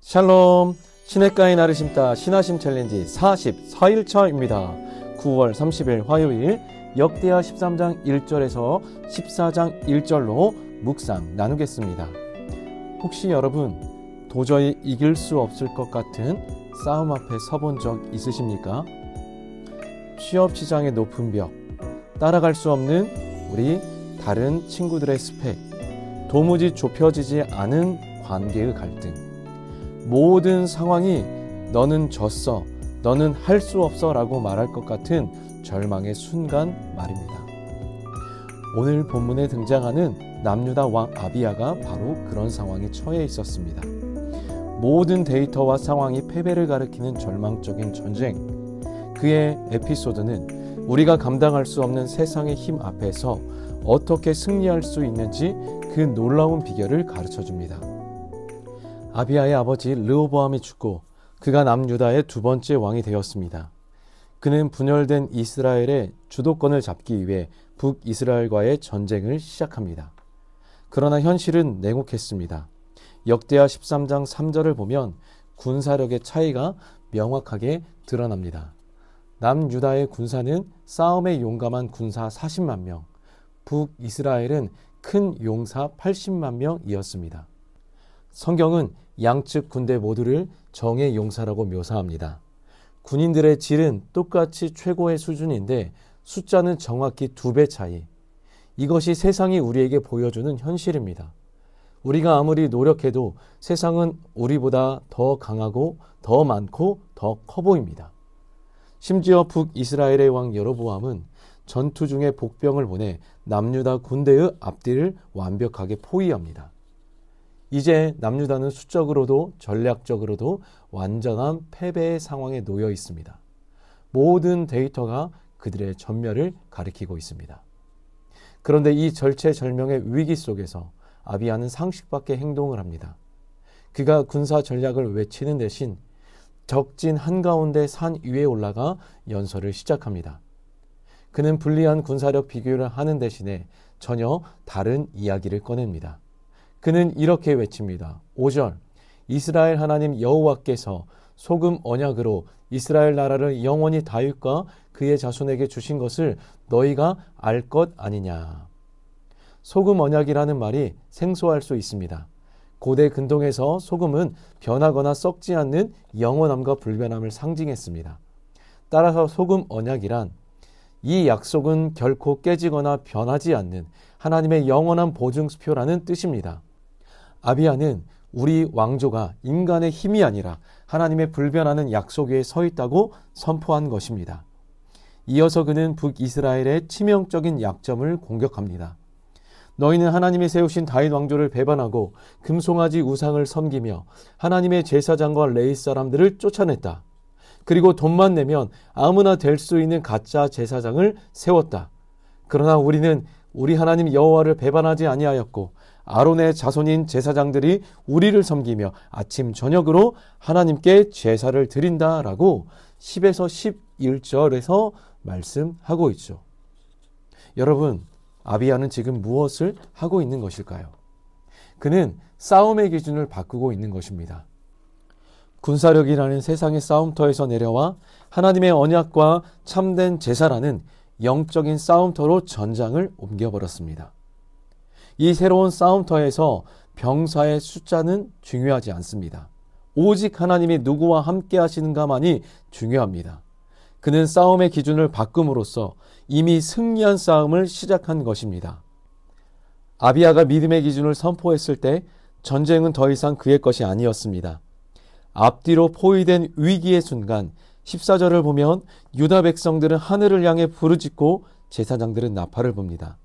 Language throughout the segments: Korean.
샬롬, 시냇가에 나를 심다 신화심 챌린지 44일차입니다. 9월 30일 화요일 역대하 13장 1절에서 14장 1절로 묵상 나누겠습니다. 혹시 여러분 도저히 이길 수 없을 것 같은 싸움 앞에 서본 적 있으십니까? 취업시장의 높은 벽, 따라갈 수 없는 우리 다른 친구들의 스펙, 도무지 좁혀지지 않은 관계의 갈등, 모든 상황이 너는 졌어, 너는 할 수 없어 라고 말할 것 같은 절망의 순간 말입니다. 오늘 본문에 등장하는 남유다 왕 아비야가 바로 그런 상황에 처해 있었습니다. 모든 데이터와 상황이 패배를 가리키는 절망적인 전쟁, 그의 에피소드는 우리가 감당할 수 없는 세상의 힘 앞에서 어떻게 승리할 수 있는지 그 놀라운 비결을 가르쳐줍니다. 아비야의 아버지 르호보암이 죽고 그가 남유다의 두 번째 왕이 되었습니다. 그는 분열된 이스라엘의 주도권을 잡기 위해 북이스라엘과의 전쟁을 시작합니다. 그러나 현실은 냉혹했습니다. 역대하 13장 3절을 보면 군사력의 차이가 명확하게 드러납니다. 남유다의 군사는 싸움에 용감한 군사 40만 명, 북이스라엘은 큰 용사 80만 명이었습니다. 성경은 양측 군대 모두를 정의 용사라고 묘사합니다. 군인들의 질은 똑같이 최고의 수준인데 숫자는 정확히 2배 차이. 이것이 세상이 우리에게 보여주는 현실입니다. 우리가 아무리 노력해도 세상은 우리보다 더 강하고 더 많고 더 커 보입니다. 심지어 북이스라엘의 왕 여로보암은 전투 중에 복병을 보내 남유다 군대의 앞뒤를 완벽하게 포위합니다. 이제 남유다는 수적으로도 전략적으로도 완전한 패배의 상황에 놓여 있습니다. 모든 데이터가 그들의 전멸을 가리키고 있습니다. 그런데 이 절체절명의 위기 속에서 아비야는 상식밖의 행동을 합니다. 그가 군사 전략을 외치는 대신 적진 한가운데 산 위에 올라가 연설을 시작합니다. 그는 불리한 군사력 비교를 하는 대신에 전혀 다른 이야기를 꺼냅니다. 그는 이렇게 외칩니다. 5절, 이스라엘 하나님 여호와께서 소금 언약으로 이스라엘 나라를 영원히 다윗과 그의 자손에게 주신 것을 너희가 알 것 아니냐. 소금 언약이라는 말이 생소할 수 있습니다. 고대 근동에서 소금은 변하거나 썩지 않는 영원함과 불변함을 상징했습니다. 따라서 소금 언약이란 이 약속은 결코 깨지거나 변하지 않는 하나님의 영원한 보증수표라는 뜻입니다. 아비야는 우리 왕조가 인간의 힘이 아니라 하나님의 불변하는 약속 위에 서 있다고 선포한 것입니다. 이어서 그는 북이스라엘의 치명적인 약점을 공격합니다. 너희는 하나님이 세우신 다윗 왕조를 배반하고 금송아지 우상을 섬기며 하나님의 제사장과 레위 사람들을 쫓아냈다. 그리고 돈만 내면 아무나 될 수 있는 가짜 제사장을 세웠다. 그러나 우리는 우리 하나님 여호와를 배반하지 아니하였고 아론의 자손인 제사장들이 우리를 섬기며 아침 저녁으로 하나님께 제사를 드린다라고 10에서 11절에서 말씀하고 있죠. 여러분, 아비야는 지금 무엇을 하고 있는 것일까요? 그는 싸움의 기준을 바꾸고 있는 것입니다. 군사력이라는 세상의 싸움터에서 내려와 하나님의 언약과 참된 제사라는 영적인 싸움터로 전장을 옮겨버렸습니다. 이 새로운 싸움터에서 병사의 숫자는 중요하지 않습니다. 오직 하나님이 누구와 함께 하시는가만이 중요합니다. 그는 싸움의 기준을 바꿈으로써 이미 승리한 싸움을 시작한 것입니다. 아비야가 믿음의 기준을 선포했을 때 전쟁은 더 이상 그의 것이 아니었습니다. 앞뒤로 포위된 위기의 순간 14절을 보면 유다 백성들은 하늘을 향해 부르짖고 제사장들은 나팔을 붑니다.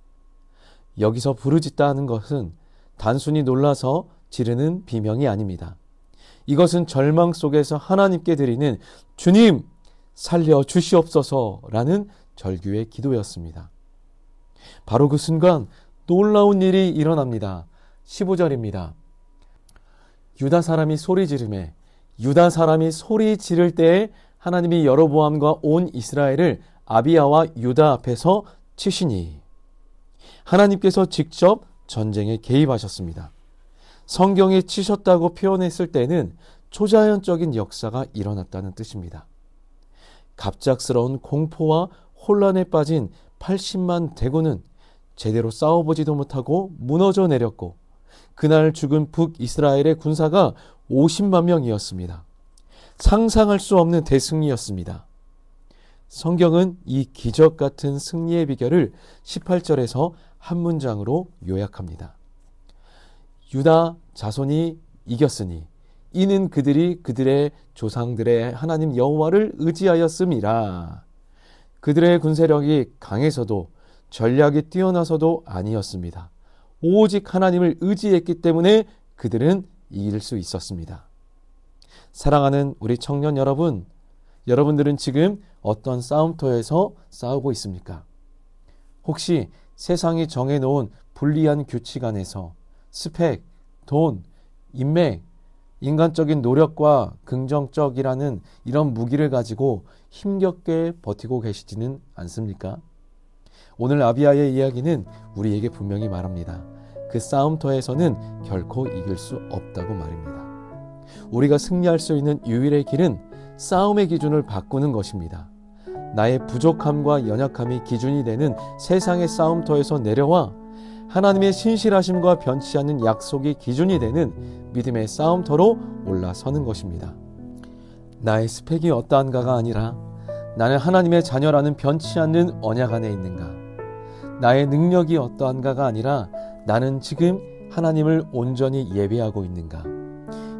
여기서 부르짖다 하는 것은 단순히 놀라서 지르는 비명이 아닙니다. 이것은 절망 속에서 하나님께 드리는 주님 살려주시옵소서라는 절규의 기도였습니다. 바로 그 순간 놀라운 일이 일어납니다. 15절입니다. 유다 사람이 소리 지르매 유다 사람이 소리 지를 때에 하나님이 여로보암과 온 이스라엘을 아비야와 유다 앞에서 치시니 하나님께서 직접 전쟁에 개입하셨습니다. 성경에 치셨다고 표현했을 때는 초자연적인 역사가 일어났다는 뜻입니다. 갑작스러운 공포와 혼란에 빠진 80만 대군은 제대로 싸워보지도 못하고 무너져 내렸고, 그날 죽은 북이스라엘의 군사가 50만 명이었습니다. 상상할 수 없는 대승리였습니다. 성경은 이 기적 같은 승리의 비결을 18절에서 한 문장으로 요약합니다. 유다 자손이 이겼으니 이는 그들이 그들의 조상들의 하나님 여호와를 의지하였음이라. 그들의 군세력이 강해서도 전략이 뛰어나서도 아니었습니다. 오직 하나님을 의지했기 때문에 그들은 이길 수 있었습니다. 사랑하는 우리 청년 여러분, 여러분들은 지금 어떤 싸움터에서 싸우고 있습니까? 혹시 세상이 정해놓은 불리한 규칙 안에서 스펙, 돈, 인맥, 인간적인 노력과 긍정적이라는 이런 무기를 가지고 힘겹게 버티고 계시지는 않습니까? 오늘 아비야의 이야기는 우리에게 분명히 말합니다. 그 싸움터에서는 결코 이길 수 없다고 말입니다. 우리가 승리할 수 있는 유일의 길은 싸움의 기준을 바꾸는 것입니다. 나의 부족함과 연약함이 기준이 되는 세상의 싸움터에서 내려와 하나님의 신실하심과 변치 않는 약속이 기준이 되는 믿음의 싸움터로 올라서는 것입니다. 나의 스펙이 어떠한가가 아니라 나는 하나님의 자녀라는 변치 않는 언약 안에 있는가, 나의 능력이 어떠한가가 아니라 나는 지금 하나님을 온전히 예배하고 있는가,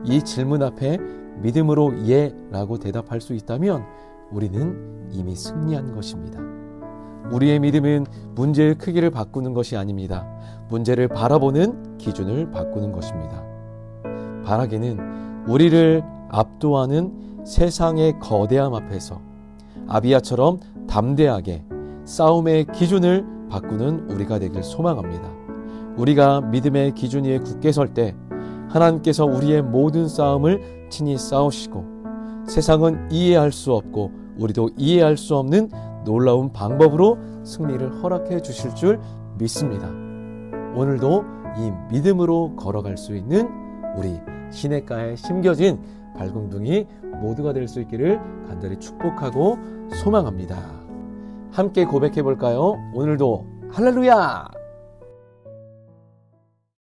이 질문 앞에 믿음으로 예라고 대답할 수 있다면 우리는 이미 승리한 것입니다. 우리의 믿음은 문제의 크기를 바꾸는 것이 아닙니다. 문제를 바라보는 기준을 바꾸는 것입니다. 바라기는 우리를 압도하는 세상의 거대함 앞에서 아비야처럼 담대하게 싸움의 기준을 바꾸는 우리가 되길 소망합니다. 우리가 믿음의 기준 위에 굳게 설 때 하나님께서 우리의 모든 싸움을 친히 싸우시고 세상은 이해할 수 없고 우리도 이해할 수 없는 놀라운 방법으로 승리를 허락해 주실 줄 믿습니다. 오늘도 이 믿음으로 걸어갈 수 있는 우리 시냇가에 심겨진 발공둥이 모두가 될 수 있기를 간절히 축복하고 소망합니다. 함께 고백해 볼까요? 오늘도 할렐루야!